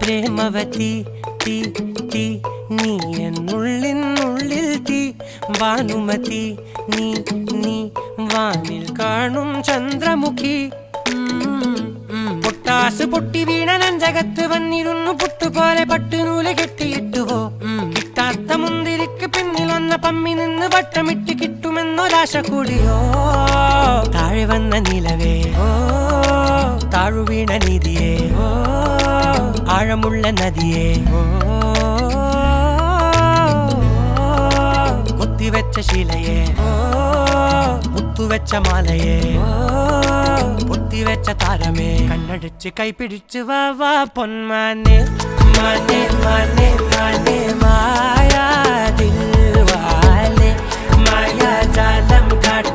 പ്രേമവതി തീ തീ നീ എന്നുള്ളിൽ തീ ഭാനുമതി നീ നീ വാനിൽ കാണും ചന്ദ്രമുഖി പൊട്ടാസ് പൊട്ടി വീണ നെഞ്ചകത്ത് വന്നിരുന്നു പുട്ടുപോലെ പട്ടുനൂല് കെട്ടിയിട്ടുവോ കിട്ടാത്ത മുന്തിരിക്ക് പിന്നിൽ വന്ന പമ്മി നിന്ന് വട്ടമിട്ട് കിട്ടുമെന്നൊരാശ കൂടിയോ താഴെ വന്ന നിലവേ താഴു വീണ നിധിയേ ആഴമുള്ള നദിയേ കൊത്തിവെച്ച ശിലയേ മുത്തുവെച്ച മാലയേ പൊത്തിവെച്ച താരമേ കണ്ണടിച്ച് കൈപിടിച്ച് വാ വാ പൊന്മാനെ മാനെ മാനെ മാനെ മായാ ദിൽവാലെ മായാജാലം കാട്ടി